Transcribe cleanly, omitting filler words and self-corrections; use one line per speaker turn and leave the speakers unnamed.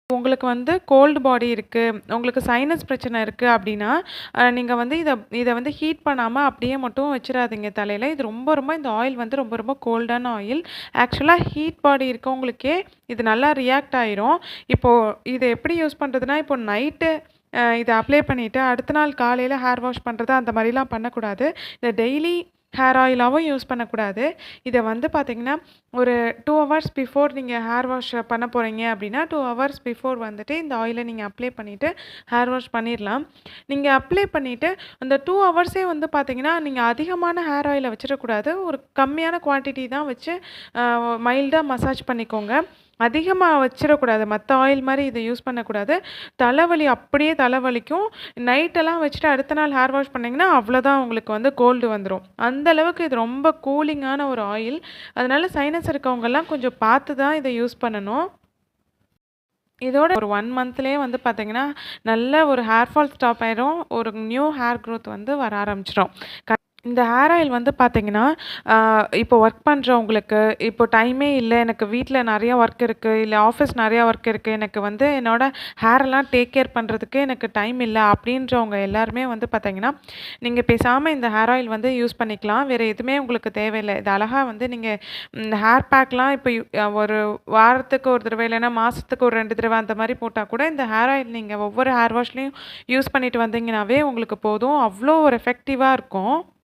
உங்களுக்கு வந்து கோல்டு பாடி இருக்கு, உங்களுக்கு சைனஸ் பிரச்சனை இருக்கு அப்டின்னா, நீங்க வந்து இத வந்து ஹீட் பண்ணாம அப்படியே மட்டும் வச்சுறாதீங்க தலையில. இது ரொம்ப ரொம்ப இந்த ஆயில் வந்து ரொம்ப ரொம்ப கோல்டான ஆயில். ஆக்சுவலா ஹீட் பாடி இருக்கவங்களுக்கே இது நல்லா ரியாக்ட் ஆயிரும். இப்போ இத எப்படி யூஸ் பண்றதுன்னா, இப்போ நைட்டு இத அப்ளை பண்ணிட்டு, அடுத்த நாள் காலையில ஹேர் வாஷ் பண்றது அந்த மாரிலாம் பண்ணக்கூடாது. இத டெய்லி ஹேர் ஆயிலாவும் யூஸ் பண்ணக்கூடாது. இத வந்து பார்த்தீங்கன்னா, ஒரு 2 ஹவர்ஸ் பிஃபோர் நீங்க ஹேர் வாஷ் பண்ண போறீங்க அப்டின்னா, 2 ஹவர்ஸ் பிஃபோர் வந்துட்டு இந்த ஆயில நீங்க அப்ளை பண்ணிட்டு ஹேர் வாஷ் பண்ணிர்லாம். நீங்க அப்ளை பண்ணிட்டு அந்த 2 ஹவர்ஸே வந்து பார்த்தீங்கன்னா, நீங்க அதிகமான ஹேர் ஆயில வச்சிடக்கூடாது. ஒரு கம்மியான குவான்டிட்டி தான் வச்சு மைல்டா மசாஜ் பண்ணிக்கோங்க. அதிகமா வச்சிடக்கூடாது. மத்த ஆயில் மாரி இத யூஸ் பண்ணக்கூடாது. தலைவலி அப்படியே தலைவலிக்கும். நைட்டெல்லாம் வச்சுட்டு அடுத்த நாள் ஹேர் வாஷ் பண்ணீங்கன்னா, அவ்வளோதான் உங்களுக்கு வந்து கோல்டு வந்துரும். அந்த அளவுக்கு இது ரொம்ப கூலிங்கான ஒரு ஆயில். அதனால சைனஸ் இருக்கவங்கலாம் கொஞ்சம் பார்த்து தான் இத யூஸ் பண்ணணும். இதோட ஒரு 1 மந்த்லயே வந்து பார்த்தீங்கன்னா, நல்ல ஒரு ஹேர் ஃபால் ஸ்டாப் ஆயிரும். ஒரு நியூ ஹேர் குரோத் வந்து வர ஆரம்பிச்சுரும். இந்த ஹேர் ஆயில் வந்து பார்த்தீங்கன்னா, அ இப்போ ஒர்க் பண்றவங்களுக்கு, இப்போ டைமே இல்ல, எனக்கு வீட்ல நெறைய ஒர்க் இருக்கு, இல்ல ஆஃபீஸ் நெறைய ஒர்க் இருக்கு, எனக்கு வந்து என்னோட ஹேரெல்லாம் டேக் கேர் பண்றதுக்கு எனக்கு டைம் இல்ல அப்படின்றவங்க எல்லாருமே வந்து பார்த்தீங்கன்னா, நீங்க பேசாம இந்த ஹேர் ஆயில் வந்து யூஸ் பண்ணிக்கலாம். வேற எதுவுமே உங்களுக்கு தேவையில்ல. இது அழகா வந்து நீங்க இந்த ஹேர் பேக்லாம் இப்போ ஒரு வாரத்துக்கு ஒரு தடவ இல்லைன்னா மாசத்துக்கு ஒரு 2 தடவ அந்த மாரி போட்டா கூட இந்த ஹேர் ஆயில் நீங்க ஒவ்வொரு ஹேர் வாஷ்லயும் யூஸ் பண்ணிட்டு வந்தீங்கன்னாவே உங்களுக்கு போதும். அவ்ளோ ஒரு எஃபெக்டிவா இருக்கும்.